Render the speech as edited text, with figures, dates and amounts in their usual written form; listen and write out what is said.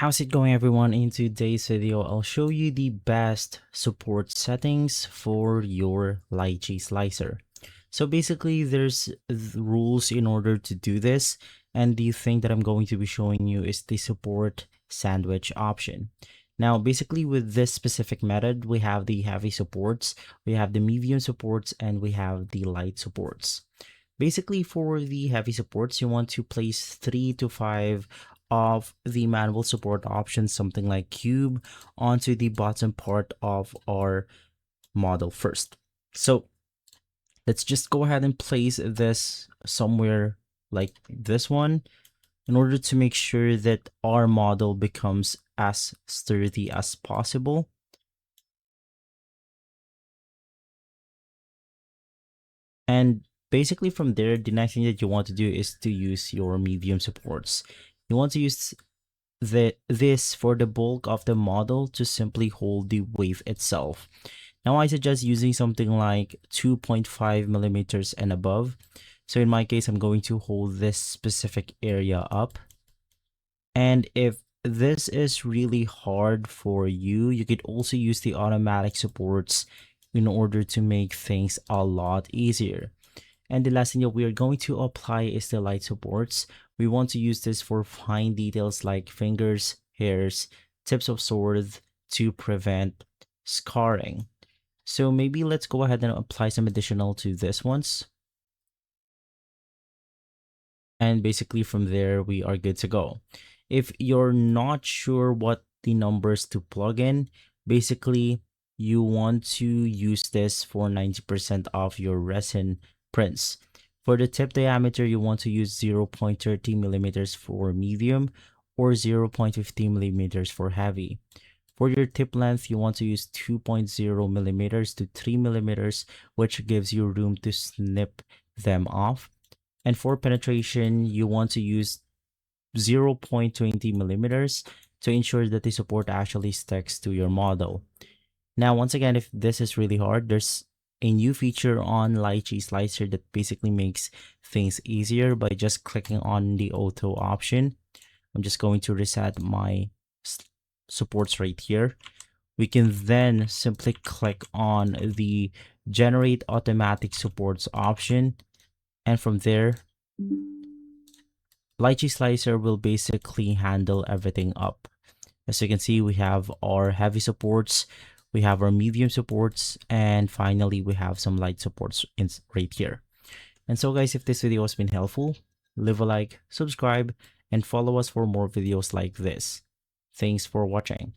How's it going, everyone? In today's video, I'll show you the best support settings for your Lychee Slicer. So basically, there's rules in order to do this, and the thing that I'm going to be showing you is the support sandwich option. Now, basically with this specific method, we have the heavy supports, we have the medium supports, and we have the light supports. Basically, for the heavy supports, you want to place 3 to 5 of the manual support options, something like cube, onto the bottom part of our model first. So let's just go ahead and place this somewhere like this one in order to make sure that our model becomes as sturdy as possible. And basically from there, the next thing that you want to do is to use your medium supports. You want to use this for the bulk of the model to simply hold the wave itself. Now I suggest using something like 2.5 millimeters and above. So in my case, I'm going to hold this specific area up. And if this is really hard for you, you could also use the automatic supports in order to make things a lot easier. And the last thing that we are going to apply is the light supports. We want to use this for fine details like fingers, hairs, tips of swords to prevent scarring. So maybe let's go ahead and apply some additional to this ones. And basically from there, we are good to go. If you're not sure what the numbers to plug in, basically you want to use this for 90% of your resin prints. For the tip diameter, you want to use 0.30 millimeters for medium or 0.15 millimeters for heavy. For your tip length, you want to use 2.0 millimeters to 3 millimeters, which gives you room to snip them off. And for penetration, you want to use 0.20 millimeters to ensure that the support actually sticks to your model. Now, once again, if this is really hard, there's a new feature on Lychee Slicer that basically makes things easier by just clicking on the auto option. I'm just going to reset my supports right here. We can then simply click on the generate automatic supports option, and from there Lychee Slicer will basically handle everything up. As you can see, we have our heavy supports, we have our medium supports, and finally we have some light supports right here. And so guys, if this video has been helpful, leave a like, subscribe, and follow us for more videos like this. Thanks for watching.